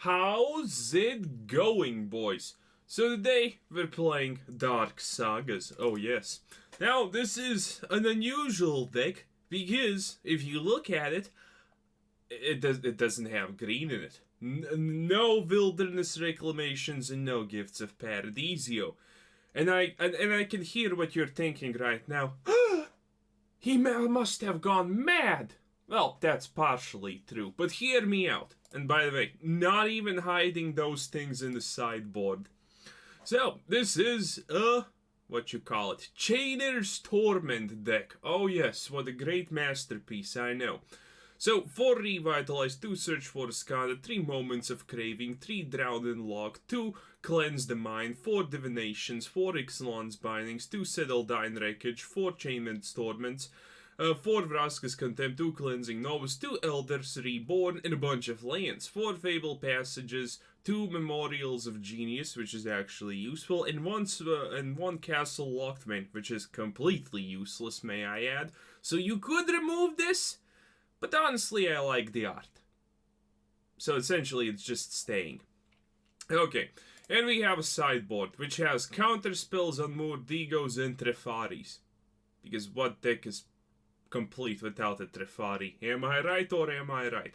How's it going, boys? So today we're playing Dark Sagas, oh yes. Now this is an unusual deck because if you look at it, it doesn't have green in it. No wilderness reclamations and no gifts of Paradisio. And I can hear what you're thinking right now. He must have gone mad! Well, that's partially true, but hear me out. And by the way, not even hiding those things in the sideboard. So, this is what you call it, Chainer's Torment deck. Oh yes, what a great masterpiece, I know. So, 4 Revitalize, 2 Search for Azcanta, 3 Moments of Craving, 3 Drown in Loch, 2 Cleanse the Mind, 4 Divinations, 4 Ixalan's Bindings, 2 Settle the Wreckage, 4 Chainment's Torments, 4 Vraska's Contempt, 2 Cleansing Novus, 2 Eldest Reborn, and a bunch of lands, 4 Fabled Passages, 2 Memorials of Genius, which is actually useful, and 1 Castle Locthwain, which is completely useless, may I add. So you could remove this, but honestly I like the art. So essentially it's just staying. Okay, and we have a sideboard, which has counter spells on Mordigos and Trefaris. Because what deck is complete without a Trefari? Am I right or am I right?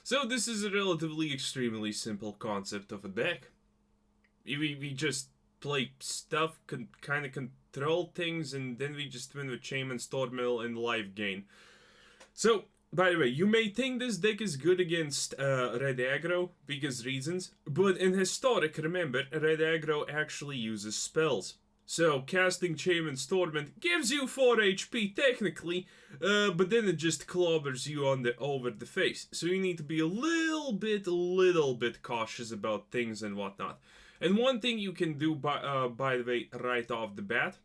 So this is a relatively extremely simple concept of a deck. We just play stuff, kind of control things, and then we just win with Chainment's Torment and life gain. So, by the way, you may think this deck is good against red aggro, because reasons, but in Historic, remember, red aggro actually uses spells. So, casting Chainment's Torment gives you 4 HP technically, but then it just clobbers you over the face. So you need to be a little bit cautious about things and whatnot. And one thing you can do, by the way, right off the bat,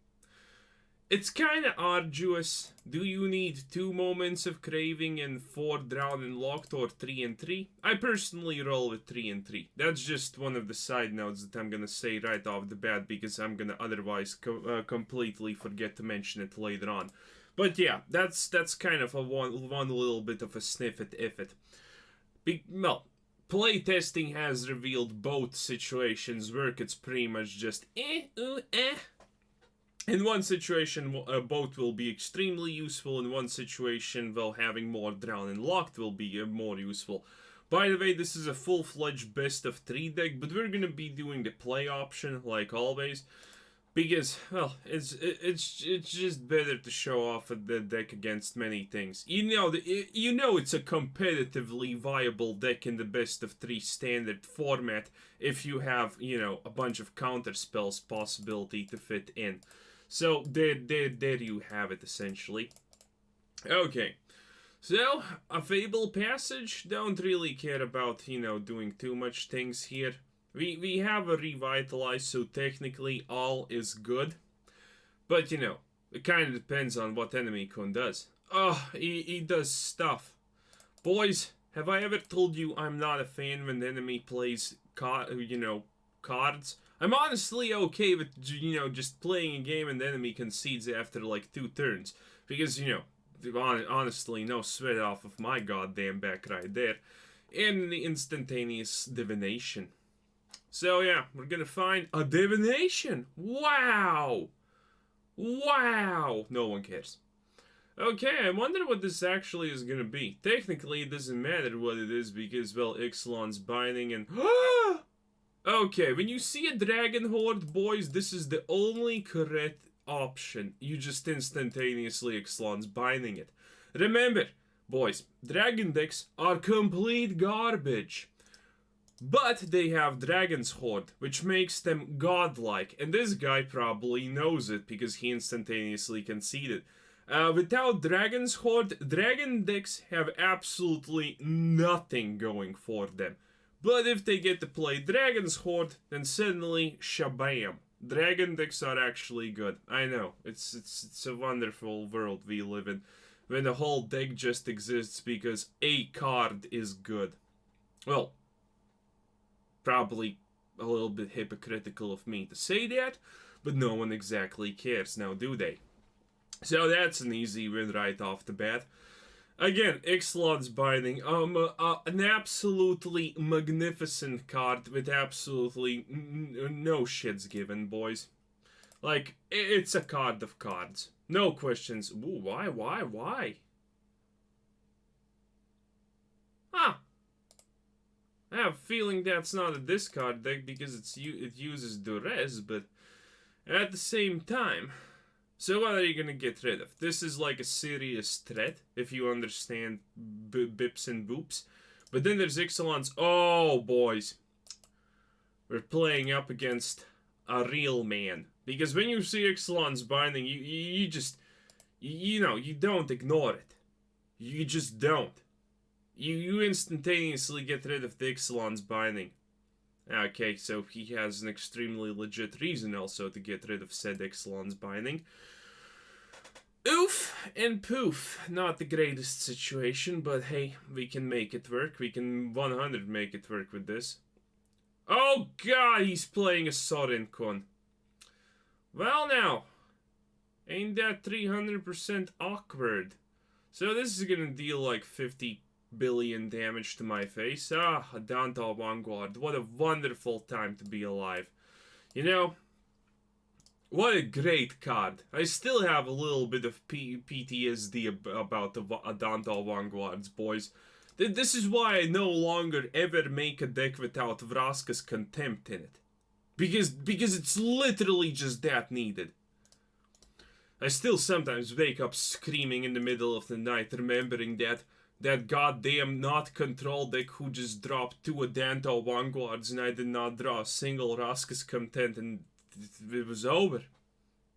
it's kind of arduous. Do you need 2 Moments of Craving and 4 Drown and Locked, or 3 and 3? I personally roll with 3 and 3. That's just one of the side notes that I'm gonna say right off the bat, because I'm gonna otherwise completely forget to mention it later on. But yeah, that's kind of a one little bit of a sniff at it. Well, playtesting has revealed both situations work. It's pretty much just In one situation, both will be extremely useful. In one situation, well, having more Drown and Locked will be more useful. By the way, this is a full-fledged best of 3 deck, but we're gonna be doing the play option, like always. Because, well, it's just better to show off the deck against many things. You know it's a competitively viable deck in the best of 3 standard format if you have, you know, a bunch of counter spells possibility to fit in. So, there you have it, essentially. Okay. So, a Fabled Passage, don't really care about, you know, doing too much things here. We have a Revitalize, so technically all is good. But, you know, it kind of depends on what enemy con does. Oh, he does stuff. Boys, have I ever told you I'm not a fan when the enemy plays, cards? I'm honestly okay with, you know, just playing a game and the enemy concedes after like 2 turns. Because, you know, honestly, no sweat off of my goddamn back right there. And the instantaneous Divination. So yeah, we're gonna find a Divination! Wow! Wow! No one cares. Okay, I wonder what this actually is gonna be. Technically, it doesn't matter what it is because, well, Ixalan's Binding and... Okay, when you see a Dragon Horde, boys, this is the only correct option. You just instantaneously Ixalan's Binding it. Remember, boys, Dragon decks are complete garbage. But they have Dragon's Horde, which makes them godlike, and this guy probably knows it because he instantaneously conceded. Without Dragon's Horde, Dragon decks have absolutely nothing going for them. But if they get to play Dragon's Horde, then suddenly, shabam. Dragon decks are actually good. I know, it's a wonderful world we live in, when the whole deck just exists because a card is good. Well, probably a little bit hypocritical of me to say that, but no one exactly cares now, do they? So that's an easy win right off the bat. Again, Ixalan's Binding, an absolutely magnificent card with absolutely no shits given, boys. Like, it's a card of cards. No questions. Ooh, why? Huh. I have a feeling that's not a discard deck because it uses Duress, but at the same time... So what are you gonna get rid of? This is like a serious threat, if you understand bips and boops. But then there's Ixalan's... Oh, boys. We're playing up against a real man. Because when you see Ixalan's Binding, you just... You know, you don't ignore it. You just don't. You instantaneously get rid of the Ixalan's Binding. Okay, so he has an extremely legit reason also to get rid of said Ixalan's Binding. Oof and poof. Not the greatest situation, but hey, we can make it work. We can 100 make it work with this. Oh god, he's playing a Sorenkon. Well now, ain't that 300% awkward? So this is gonna deal like 50 billion damage to my face. Ah, a Dantal Vanguard. What a wonderful time to be alive. You know, what a great card. I still have a little bit of PTSD about the Dantal Vanguards, boys. This is why I no longer ever make a deck without Vraska's Contempt in it. Because it's literally just that needed. I still sometimes wake up screaming in the middle of the night, remembering that goddamn not control deck who just dropped 2 Adanto Vanguards and I did not draw a single Vraska's Content, and it was over.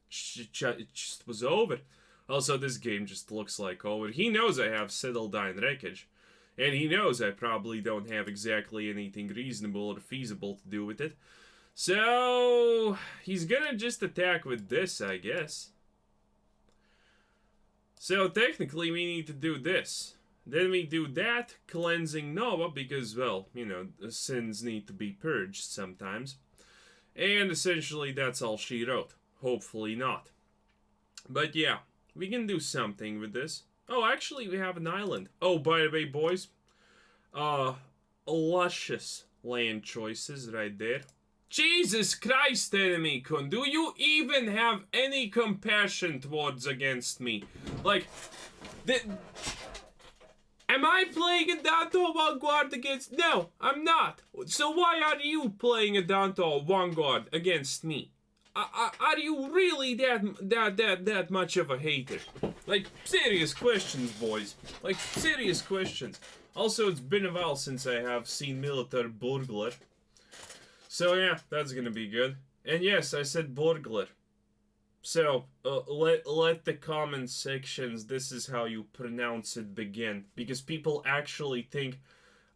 It just was over. Also, this game just looks like over. He knows I have Settle the Wreckage. And he knows I probably don't have exactly anything reasonable or feasible to do with it. So, he's gonna just attack with this, I guess. So, technically, we need to do this. Then we do that, cleansing Nova, because, well, you know, sins need to be purged sometimes. And essentially, that's all she wrote. Hopefully not. But yeah, we can do something with this. Oh, actually, we have an island. Oh, by the way, boys, luscious land choices right there. Jesus Christ, enemy con, do you even have any compassion towards against me? Like, am I playing a Danto Vanguard against... No, I'm not. So why are you playing a Danto Vanguard against me? Are you really that much of a hater? Like, serious questions, boys. Like, serious questions. Also, it's been a while since I have seen Military Burglar. So yeah, that's gonna be good. And yes, I said Burglar. So, let the comment sections, this is how you pronounce it, begin. Because people actually think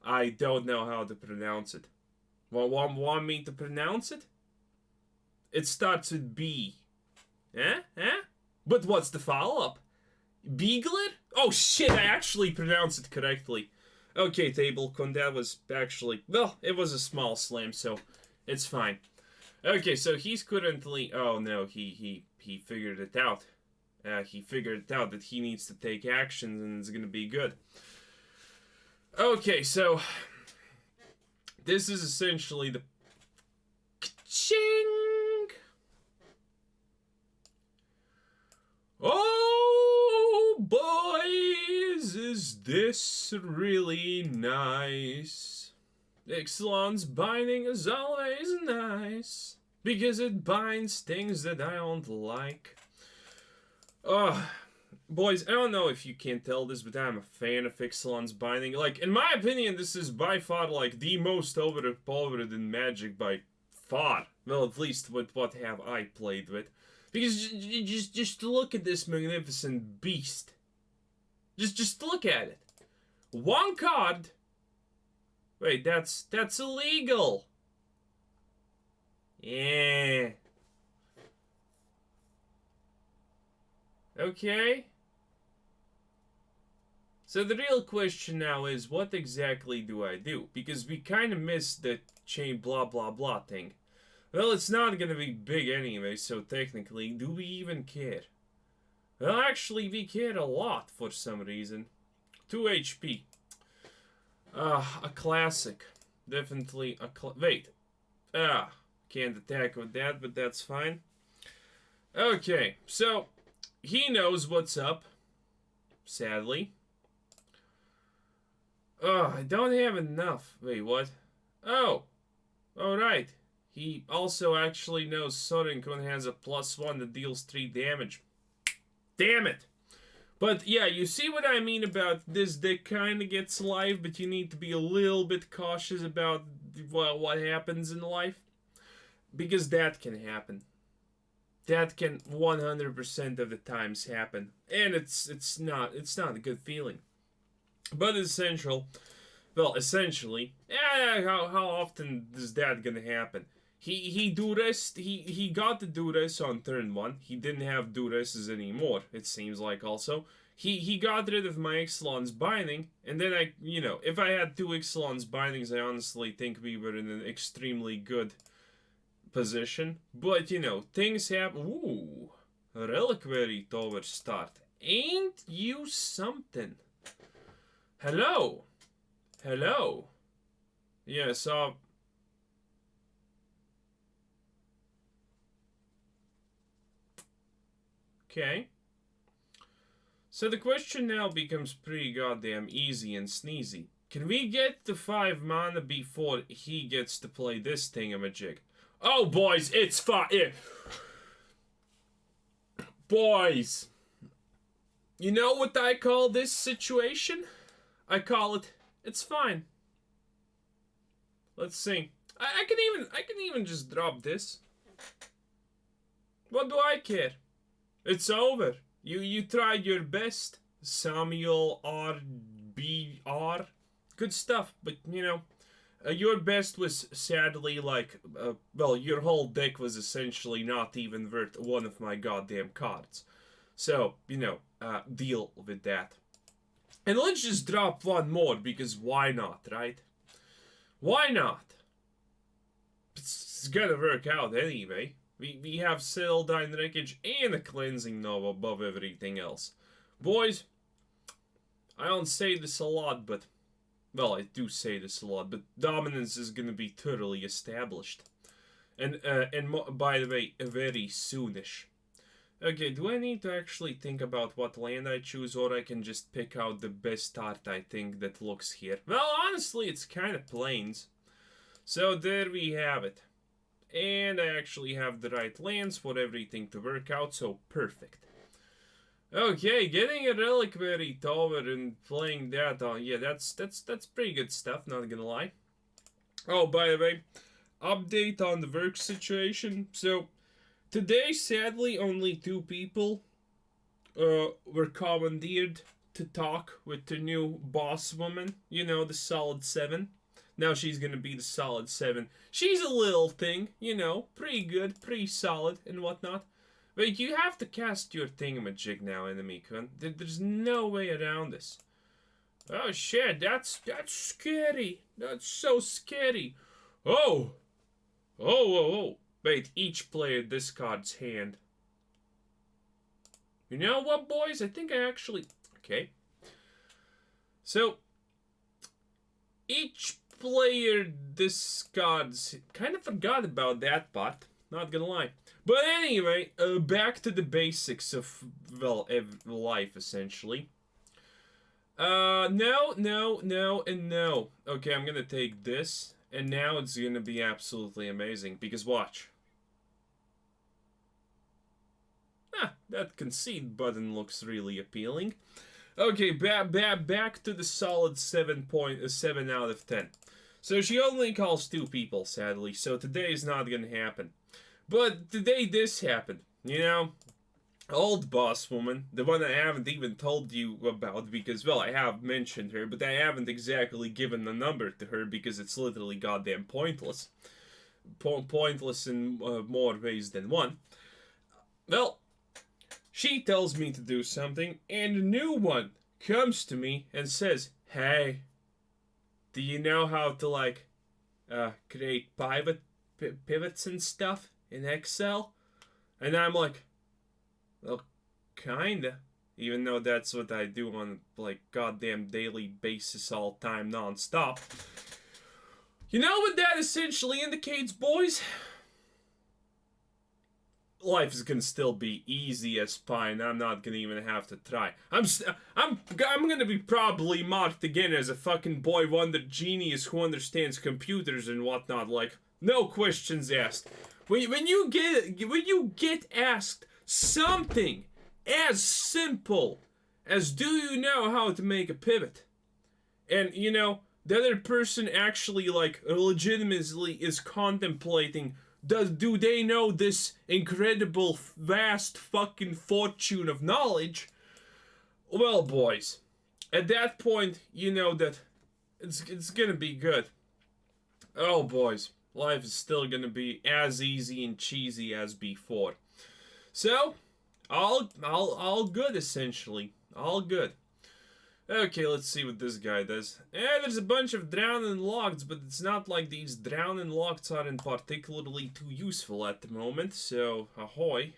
I don't know how to pronounce it. Want me to pronounce it? It starts with B. Eh? But what's the follow-up? Beagler? Oh shit, I actually pronounced it correctly. Okay, Tablecon, that was actually... Well, it was a small slam, so it's fine. Okay, so he's currently... Oh no, he figured it out. He figured it out that he needs to take actions and it's gonna be good. Okay, so... This is essentially the... Ka-ching! Oh, boys, is this really nice? Ixalan's Binding is always nice, because it binds things that I don't like. Boys, I don't know if you can tell this, but I'm a fan of Ixalan's Binding. Like, in my opinion, this is by far, like, the most overpowered in Magic by far. Well, at least with what have I played with. Because just look at this magnificent beast. Just look at it. One card. Wait, that's illegal. Yeah. Okay. So the real question now is, what exactly do I do? Because we kind of missed the chain blah blah blah thing. Well, it's not gonna be big anyway, so technically, do we even care? Well, actually, we care a lot for some reason. 2 HP. A classic. Definitely a wait. Can't attack with that, but that's fine. Okay, so he knows what's up. Sadly. I don't have enough. Wait, what? Oh. Alright. He also actually knows Sorenkun has a +1 that deals 3 damage. Damn it! But yeah, you see what I mean about this deck kinda gets life, but you need to be a little bit cautious about what happens in life. Because that can happen. That can 100% of the times happen. And it's not a good feeling. But essentially, how often is that gonna happen? He got the Duress on turn 1. He didn't have Duresses anymore, it seems like also. He got rid of my Ixalan's Binding, and then if I had 2 Ixalan's Bindings, I honestly think we were in an extremely good position. But, things happen. Ooh, Reliquary Tower start. Ain't you something? Hello. Hello. Yeah, so... Okay. So the question now becomes pretty goddamn easy and sneezy. Can we get to 5 mana before he gets to play this thingamajig? Oh, boys, it's fine. Yeah. Boys. You know what I call this situation? I call it, it's fine. Let's see. I can even just drop this. What do I care? It's over. You tried your best, Samuel RBR. Good stuff, but your best was sadly your whole deck was essentially not even worth one of my goddamn cards. So, deal with that. And let's just drop one more, because why not, right? Why not? It's gonna work out anyway. We have Settle the Wreckage and a Cleansing Nova above everything else. Boys, I don't say this a lot, but... Well, I do say this a lot, but dominance is gonna be thoroughly established. And by the way, very soonish. Okay, do I need to actually think about what land I choose, or I can just pick out the best art I think that looks here? Well, honestly, it's kind of plains. So there we have it. And I actually have the right lands for everything to work out, so perfect. Okay, getting a Reliquary Tower and playing that, yeah, that's pretty good stuff, not gonna lie. Oh, by the way, update on the work situation. So, today, sadly, only 2 people were commandeered to talk with the new boss woman. The solid 7. Now she's gonna be the solid 7. She's a little thing, pretty good, pretty solid, and whatnot. But you have to cast your thingamajig now, enemy cunt. There's no way around this. Oh shit, that's scary. That's so scary. Oh! Oh. Wait, each player discards hand. You know what, boys? I think I actually... Okay. So, each player discards... Kind of forgot about that part. Not gonna lie. But anyway, back to the basics of, life, essentially. No, and no. Okay, I'm gonna take this, and now it's gonna be absolutely amazing, because watch. That concede button looks really appealing. Okay, back to the solid 7 out of 10. So she only calls 2 people, sadly, so today is not gonna happen. But today this happened, Old boss woman, the one I haven't even told you about because, well, I have mentioned her, but I haven't exactly given a number to her because it's literally goddamn pointless. Pointless in more ways than one. Well, she tells me to do something, and a new one comes to me and says, "Hey, do you know how to, create pivots and stuff in Excel?" And I'm like, "Well, kinda." even though that's what I do on, like, goddamn daily basis all time, non-stop. You know what that essentially indicates, boys? Life is gonna still be easy as pie, and I'm not gonna even have to try. I'm gonna be probably marked again as a fucking boy wonder genius who understands computers and whatnot. Like, no questions asked. When you get asked something as simple as do you know how to make a pivot, and you know the other person actually like legitimately is contemplating. Do they know this incredible, vast fucking fortune of knowledge? Well, boys, at that point, you know that it's gonna be good. Oh, boys, life is still gonna be as easy and cheesy as before. So, all good, essentially. All good. Okay, let's see what this guy does. There's a bunch of drowning logs, but it's not like these drowning logs aren't particularly too useful at the moment, so ahoy.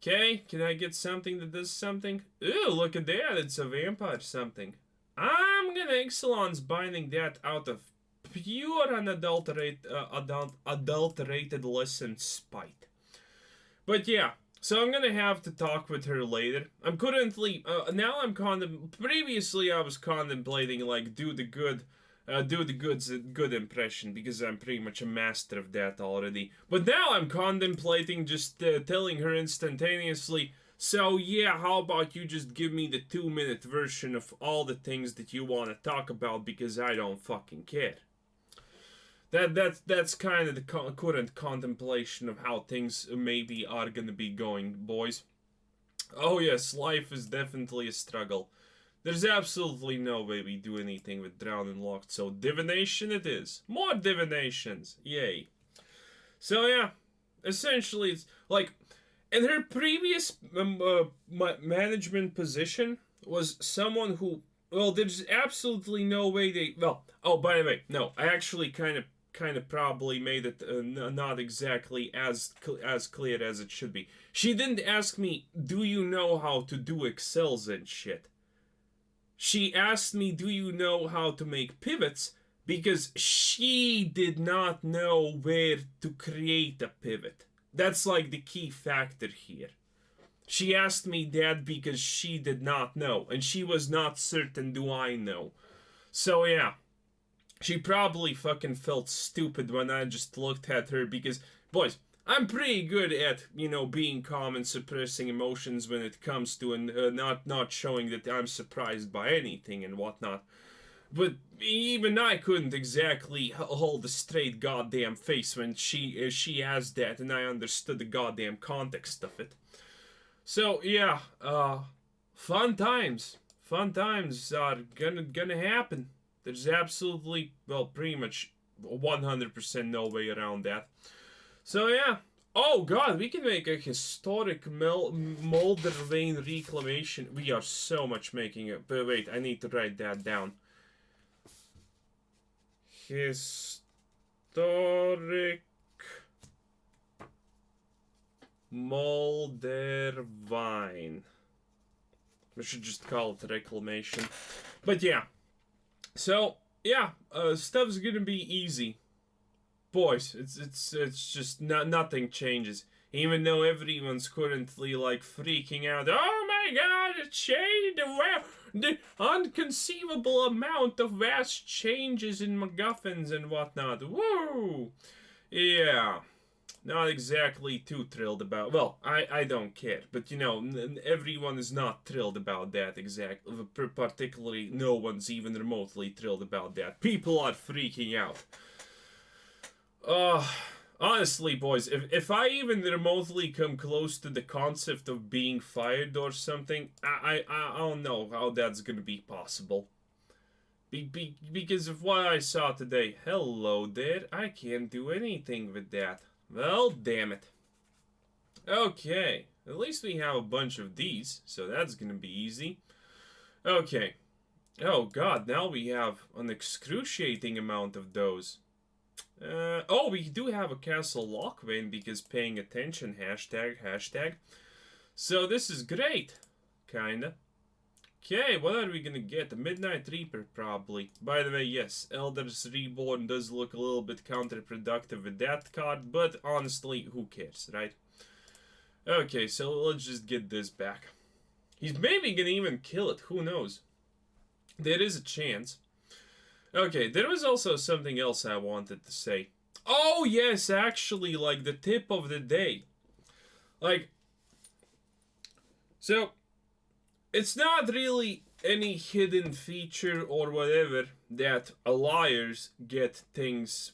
Okay, can I get something that does something? Ooh, look at that, it's a vampire something. I'm gonna Ixalan's binding that out of pure unadulterated adulterated lesson spite. But yeah. So I'm gonna have to talk with her later. I'm currently previously I was contemplating like do the good impression because I'm pretty much a master of that already. But now I'm contemplating just telling her instantaneously. So yeah, how about you just give me the 2-minute version of all the things that you want to talk about because I don't fucking care. That's kind of the current contemplation of how things maybe are gonna be going, boys. Oh yes, life is definitely a struggle. There's absolutely no way we do anything with Drown and Locked, so divination it is. More divinations, yay. So yeah, essentially it's like, in her previous management position was someone who, well, there's absolutely no way they, well, oh, by the way, no, I actually kind of probably made it not exactly as clear as it should be. She didn't ask me, do you know how to do Excels and shit? She asked me, do you know how to make pivots? Because she did not know where to create a pivot. That's like the key factor here. She asked me that because she did not know, and she was not certain do I know. So yeah. She probably fucking felt stupid when I just looked at her because, boys, I'm pretty good at, you know, being calm and suppressing emotions when it comes to not showing that I'm surprised by anything and whatnot. But even I couldn't exactly hold a straight goddamn face when she asked that and I understood the goddamn context of it. So, yeah, fun times. Fun times are gonna happen. There's absolutely, well, pretty much 100% no way around that. So yeah. Oh god, we can make a historic Molder Vein reclamation. We are so much making it. But wait, I need to write that down. Historic Molder Vein. We should just call it reclamation. But yeah. So, yeah, stuff's gonna be easy. Boys, it's just nothing changes. Even though everyone's currently, like, freaking out. Oh my god, it changed! The unconceivable amount of vast changes in MacGuffins and whatnot. Woo! Yeah. Not exactly too thrilled about. Well, I don't care, but you know, everyone is not thrilled about that exactly. Particularly, no one's even remotely thrilled about that. People are freaking out. Honestly, boys, if I even remotely come close to the concept of being fired or something, I don't know how that's gonna be possible. Because of what I saw today. Hello there, I can't do anything with that. Well, damn it. Okay, at least we have a bunch of these, so that's gonna be easy. Okay. Oh god, now we have an excruciating amount of those. Oh, we do have a Castle Locthwain because paying attention, hashtag. So this is great. Kinda. Okay, what are we gonna get? The Midnight Reaper, probably. By the way, yes, Eldest Reborn does look a little bit counterproductive with that card, but honestly, who cares, right? Okay, so let's just get this back. He's maybe gonna even kill it, who knows? There is a chance. Okay, there was also something else I wanted to say. Oh, yes, actually, like, the tip of the day. Like, so, it's not really any hidden feature or whatever that liars get things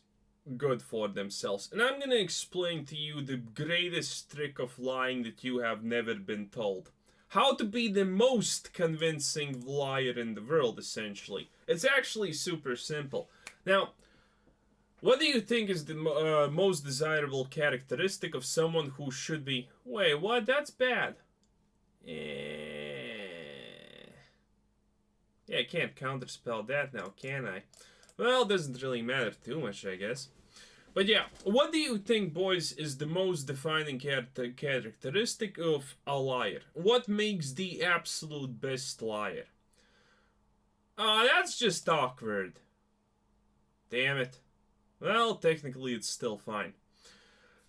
good for themselves. And I'm gonna explain to you the greatest trick of lying that you have never been told. How to be the most convincing liar in the world, essentially. It's actually super simple. Now, what do you think is the most desirable characteristic of someone who should be... Wait, what? That's bad. Yeah, I can't counterspell that now, can I? Well, it doesn't really matter too much, I guess. But yeah, what do you think, boys, is the most defining characteristic of a liar? What makes the absolute best liar? That's just awkward. Damn it. Well, technically it's still fine.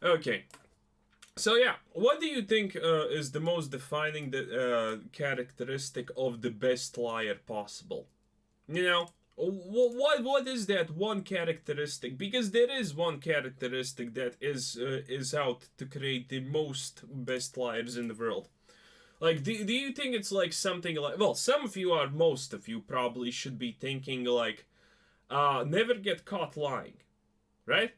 Okay. So yeah, what do you think is the most defining characteristic of the best liar possible? You know, what is that one characteristic? Because there is one characteristic that is out to create the most best liars in the world. Like, do you think it's like something like... Well, some of you most of you probably should be thinking like, never get caught lying, right?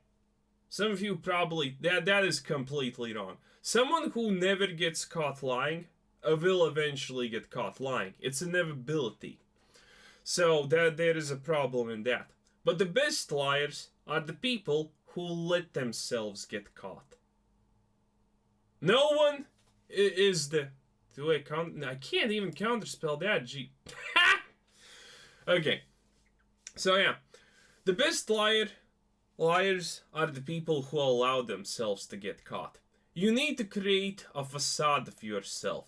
Some of you probably... That is completely wrong. Someone who never gets caught lying will eventually get caught lying. It's an inevitability. So there is a problem in that. But the best liars are the people who let themselves get caught. No one is the... Do I count? I can't even counterspell that. Gee. Okay. So yeah. The best liars are the people who allow themselves to get caught. You need to create a facade of yourself.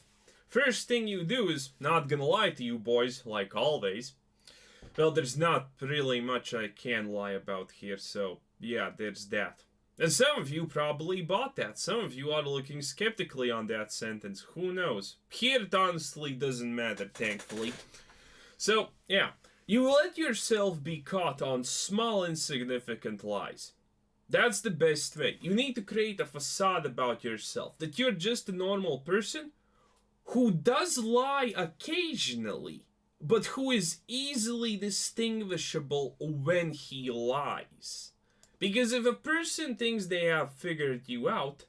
First thing you do is, not gonna lie to you boys, like always. Well, there's not really much I can lie about here, so yeah, there's that. And some of you probably bought that. Some of you are looking skeptically on that sentence. Who knows? Here it honestly doesn't matter, thankfully. So, yeah. You let yourself be caught on small insignificant lies. That's the best way. You need to create a facade about yourself. That you're just a normal person who does lie occasionally, but who is easily distinguishable when he lies. Because if a person thinks they have figured you out,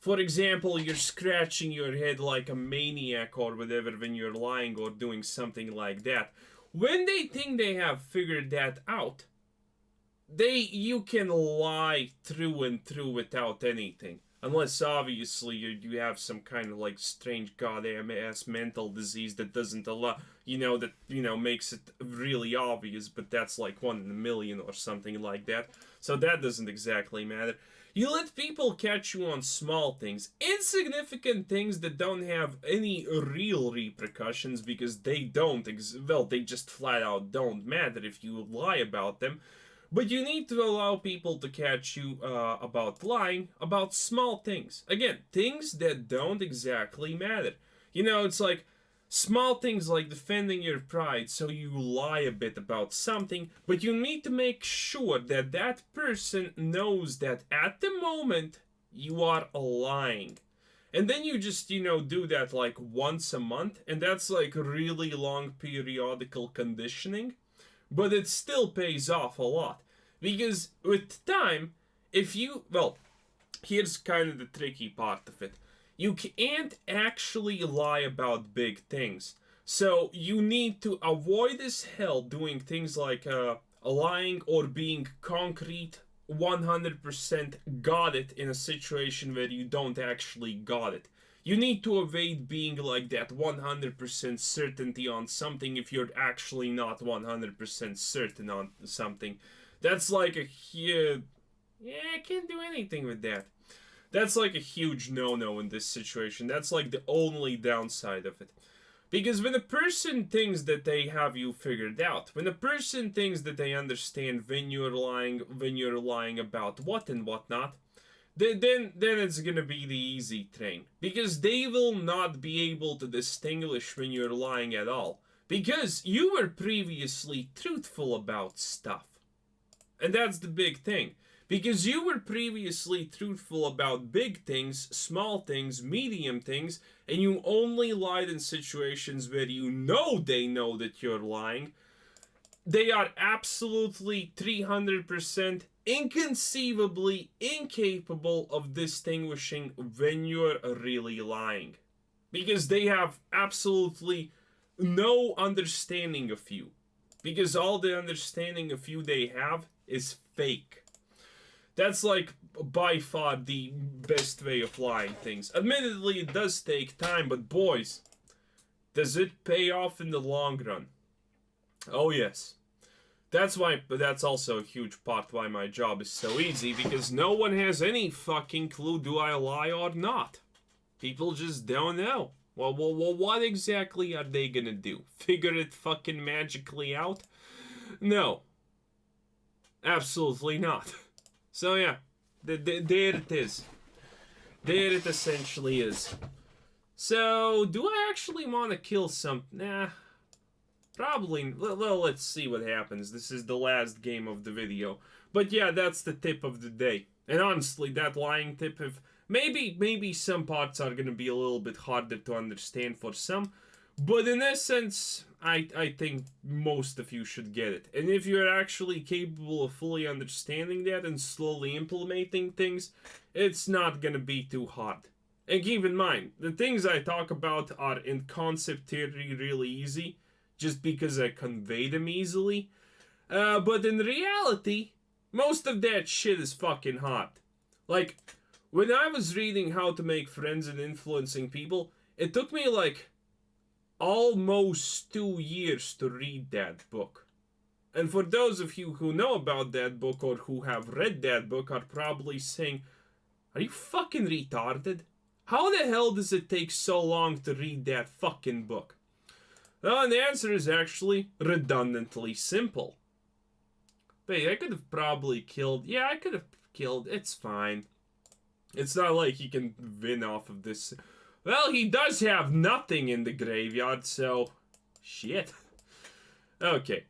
for example, you're scratching your head like a maniac or whatever when you're lying or doing something like that, when they think they have figured that out, you can lie through and through without anything. Unless, obviously, you have some kind of, like, strange goddamn-ass mental disease that doesn't allow, makes it really obvious, but that's, like, 1 in a million or something like that. So that doesn't exactly matter. You let people catch you on small things, insignificant things that don't have any real repercussions because they they just flat out don't matter if you lie about them. But you need to allow people to catch you about lying about small things. Again, things that don't exactly matter. It's like small things like defending your pride, so you lie a bit about something, but you need to make sure that that person knows that at the moment you are lying. And then you just, do that like once a month, and that's like really long periodical conditioning. But it still pays off a lot. Because with time, here's kind of the tricky part of it. You can't actually lie about big things. So you need to avoid as hell doing things like lying or being concrete 100% got it in a situation where you don't actually got it. You need to avoid being like that 100% certainty on something if you're actually not 100% certain on something. That's like a huge... Yeah, I can't do anything with that. That's like a huge no-no in this situation. That's like the only downside of it. Because when a person thinks that they have you figured out, when a person thinks that they understand when you're lying about what and whatnot, then it's gonna be the easy train. Because they will not be able to distinguish when you're lying at all. Because you were previously truthful about stuff. And that's the big thing. Because you were previously truthful about big things, small things, medium things, and you only lied in situations where you know they know that you're lying. They are absolutely 300% inconceivably incapable of distinguishing when you're really lying. Because they have absolutely no understanding of you. Because all the understanding of you they have is fake. That's like by far the best way of lying things. Admittedly, it does take time, but boys, does it pay off in the long run? Oh yes. That's also a huge part why my job is so easy, because no one has any fucking clue do I lie or not. People just don't know. Well, what exactly are they gonna do? Figure it fucking magically out? No. Absolutely not. So yeah, there it is. There it essentially is. So, do I actually want to kill some... Nah. Probably. Well, let's see what happens. This is the last game of the video. But yeah, that's the tip of the day. And honestly, that lying tip, if... Maybe some parts are going to be a little bit harder to understand for some. But in essence, I think most of you should get it. And if you're actually capable of fully understanding that and slowly implementing things, it's not gonna be too hard. And keep in mind, the things I talk about are in concept theory really easy, just because I convey them easily. But in reality, most of that shit is fucking hard. Like, when I was reading How to Make Friends and Influencing People, it took me like almost 2 years to read that book. And for those of you who know about that book or who have read that book are probably saying, are you fucking retarded? How the hell does it take so long to read that fucking book? Well, and the answer is actually redundantly simple. Wait, I could have probably killed... Yeah, I could have killed... It's fine. It's not like he can win off of this... Well, he does have nothing in the graveyard, so... Shit. Okay.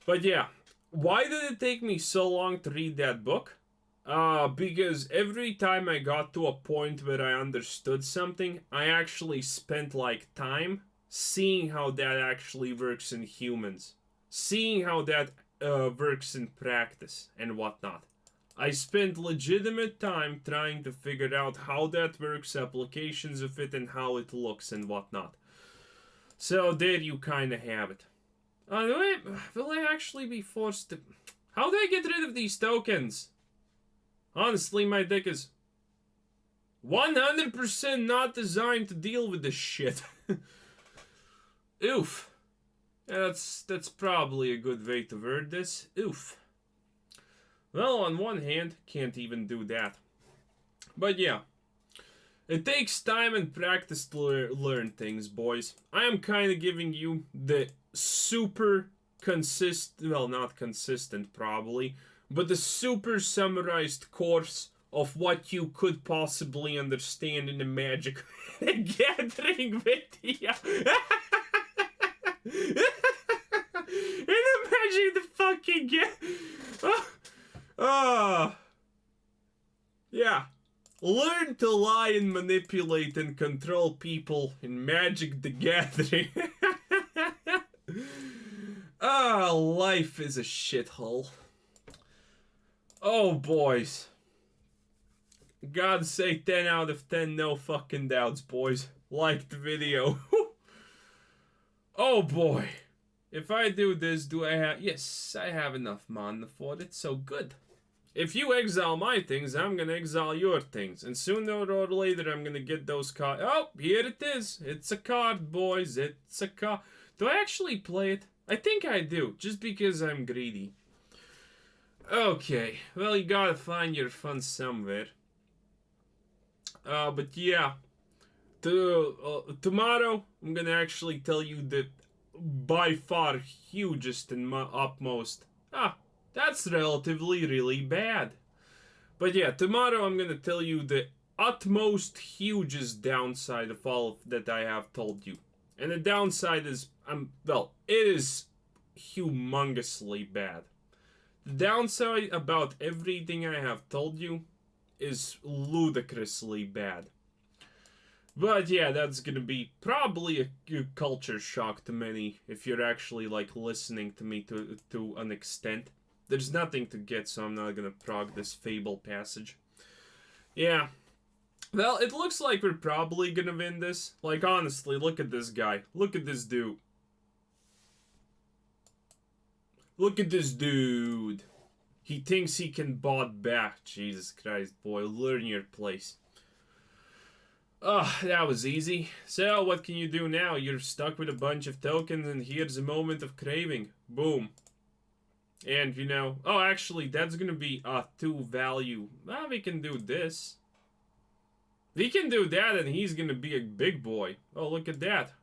But yeah. Why did it take me so long to read that book? Because every time I got to a point where I understood something, I actually spent, like, time seeing how that actually works in humans. Seeing how that works in practice and whatnot. I spent legitimate time trying to figure out how that works, applications of it, and how it looks and whatnot. So there you kind of have it. Will I actually be forced to... How do I get rid of these tokens? Honestly, my deck is 100% not designed to deal with this shit. Oof. That's probably a good way to word this. Oof. Well, on one hand, can't even do that. But yeah. It takes time and practice to learn things, boys. I am kind of giving you the super consistent... Well, not consistent, probably. But the super summarized course of what you could possibly understand in the Magic Gathering video. In the Magic the fucking yeah. Learn to lie and manipulate and control people in Magic the Gathering. Life is a shithole. Oh, boys. Gotta say 10 out of 10, no fucking doubts, boys. Like the video. Oh, boy. If I do this, do I have... Yes, I have enough mana for it, so good. If you exile my things, I'm gonna exile your things. And sooner or later, I'm gonna get those cards. Oh, here it is. It's a card, boys. It's a card. Do I actually play it? I think I do, just because I'm greedy. Okay, well, you gotta find your fun somewhere. But yeah. tomorrow I'm gonna actually tell you the by far hugest and upmost. That's relatively really bad. But yeah, tomorrow I'm gonna tell you the utmost hugest downside of all that I have told you. And the downside is, well, it is humongously bad. The downside about everything I have told you is ludicrously bad. But yeah, that's gonna be probably a culture shock to many if you're actually like listening to me to an extent. There's nothing to get, so I'm not gonna prog this Fabled Passage. Yeah. Well, it looks like we're probably gonna win this. Like, honestly, look at this guy. Look at this dude. Look at this dude. He thinks he can bot back. Jesus Christ, boy. Learn your place. Oh, that was easy. So, what can you do now? You're stuck with a bunch of tokens, and here's a Moment of Craving. Boom. And, you know... Oh, actually, that's gonna be a 2 value. Well, we can do this. We can do that, and he's gonna be a big boy. Oh, look at that.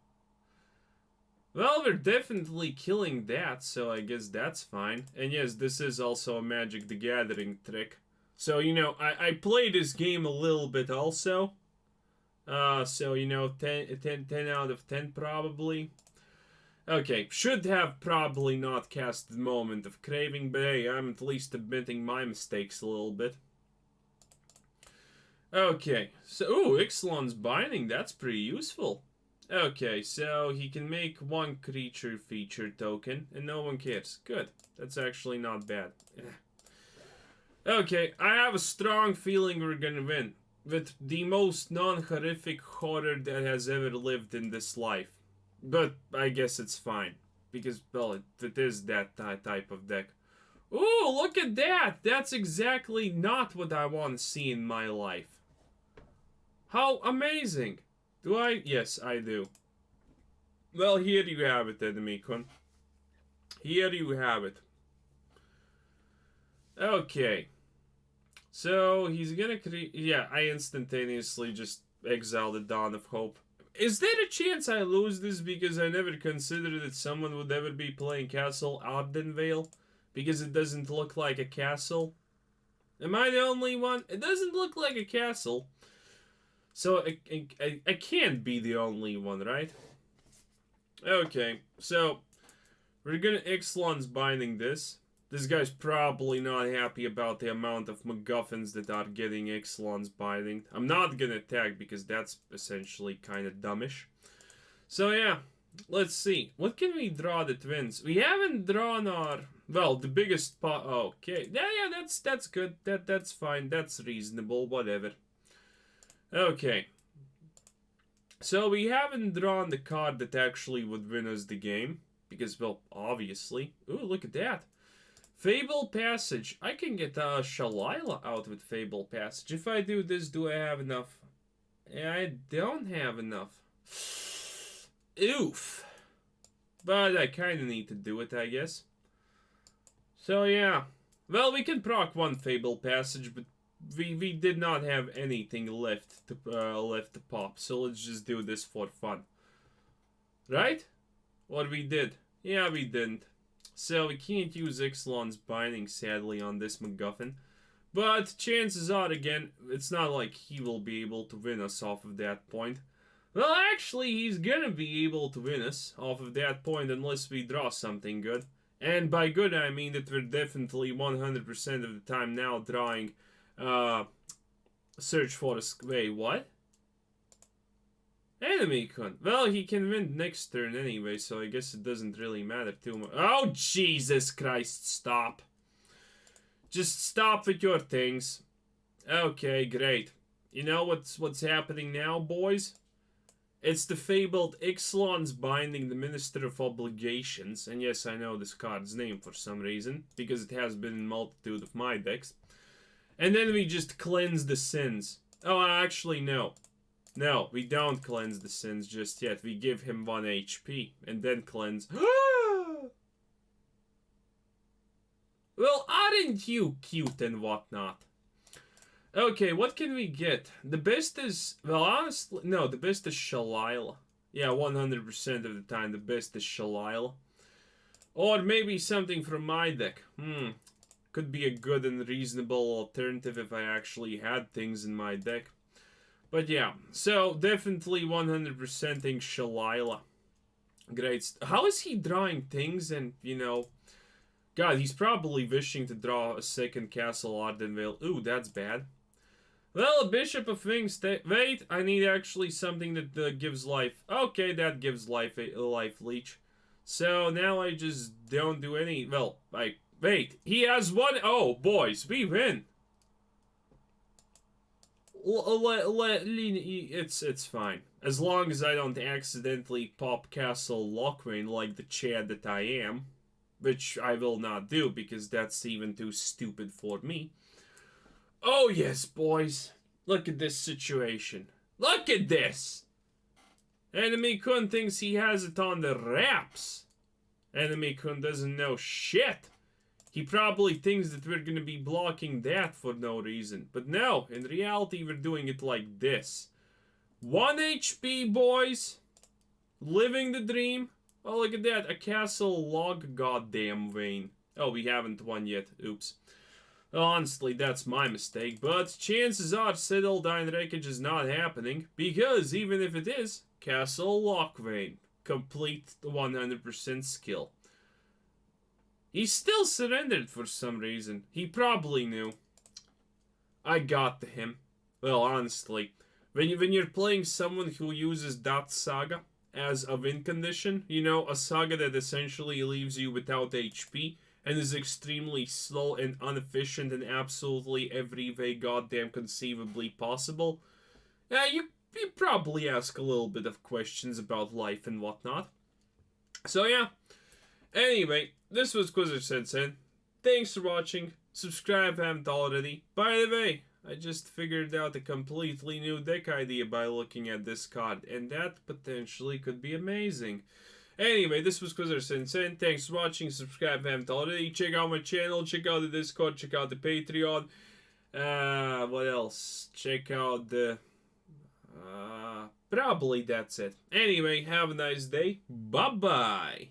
Well, we're definitely killing that, so I guess that's fine. And yes, this is also a Magic the Gathering trick. So, you know, I play this game a little bit also. So, you know, 10 out of 10 probably. Okay, should have probably not cast the Moment of Craving, but hey, I'm at least admitting my mistakes a little bit. Okay, so, ooh, Ixalan's Binding, that's pretty useful. Okay, so he can make 1 creature feature token, and no one cares. Good, that's actually not bad. Okay, I have a strong feeling we're gonna win. With the most non-horrific horror that has ever lived in this life. But I guess it's fine. Because, well, it is that type of deck. Ooh, look at that! That's exactly not what I want to see in my life. How amazing! Do I? Yes, I do. Well, here you have it, Enemicon. Here you have it. Okay. So, he's gonna create... Yeah, I instantaneously just exile the Dawn of Hope. Is there a chance I lose this because I never considered that someone would ever be playing Castle Ardenvale? Because it doesn't look like a castle? Am I the only one? It doesn't look like a castle. So, I can't be the only one, right? Okay, so, we're gonna Ixalan's Binding this. This guy's probably not happy about the amount of MacGuffins that are getting Ixalan's Binding. I'm not gonna attack because that's essentially kind of dumbish. So yeah, let's see. What can we draw that wins? We haven't drawn our... Well, the biggest pot... Okay, yeah, that's good. That's fine. That's reasonable. Whatever. Okay. So we haven't drawn the card that actually would win us the game. Because, well, obviously. Ooh, look at that. Fabled Passage. I can get Shalila out with Fabled Passage. If I do this, do I have enough? I don't have enough. Oof. But I kind of need to do it, I guess. So, yeah. Well, we can proc 1 Fabled Passage, but we did not have anything left to pop. So let's just do this for fun. Right? Or we did. Yeah, we didn't. So we can't use Ixalan's Binding, sadly, on this MacGuffin. But chances are, again, it's not like he will be able to win us off of that point. Well, actually, he's gonna be able to win us off of that point unless we draw something good. And by good, I mean that we're definitely 100% of the time now drawing Search for a... Wait, what? Enemicon. Well, he can win next turn anyway, so I guess it doesn't really matter too much. Oh, Jesus Christ, stop. Just stop with your things. Okay, great. You know what's happening now, boys? It's the fabled Ixalan's Binding, the Minister of Obligations. And yes, I know this card's name for some reason, because it has been in multitude of my decks. And then we just cleanse the sins. Oh, actually, no. No, we don't cleanse the sins just yet. We give him 1 HP, and then cleanse. Well, aren't you cute and whatnot? Okay, what can we get? The best is, well, honestly, no, the best is Shalila. Yeah, 100% of the time, the best is Shalila. Or maybe something from my deck. Could be a good and reasonable alternative if I actually had things in my deck. But yeah, so definitely 100%ing Shalila. Great. How is he drawing things and, you know... God, he's probably wishing to draw a second Castle Ardenvale. Ooh, that's bad. Well, Bishop of Wings. Wait, I need actually something that gives life. Okay, that gives life a life leech. So now I just don't do any. Well, wait. He has one. Oh, boys, we win. It's fine as long as I don't accidentally pop Castle Locthwain like the Chad that I am, which I will not do because that's even too stupid for me. Oh, yes, boys. Look at this situation. Look at this! Enemy Kun thinks he has it on the wraps. Enemy Kun doesn't know shit. He probably thinks that we're gonna be blocking that for no reason. But no, in reality, we're doing it like this. 1 HP, boys. Living the dream. Oh, look at that. A Castle Locthwain. Oh, we haven't won yet. Oops. Honestly, that's my mistake, but chances are Settle the Wreckage is not happening, because even if it is, Castle Locthwain, complete 100% skill. He still surrendered for some reason. He probably knew. I got to him. Well, honestly, when you're playing someone who uses that saga as a win condition, you know, a saga that essentially leaves you without HP, and is extremely slow and inefficient in absolutely every way goddamn conceivably possible, you probably ask a little bit of questions about life and whatnot. So yeah. Anyway, this was Quizzer Sensei. Thanks for watching. Subscribe if you haven't already. By the way, I just figured out a completely new deck idea by looking at this card, and that potentially could be amazing. Anyway, this was Quizzer Sensei. Thanks for watching. Subscribe if you haven't already. Check out my channel. Check out the Discord. Check out the Patreon. What else? Check out the... probably that's it. Anyway, have a nice day. Bye-bye.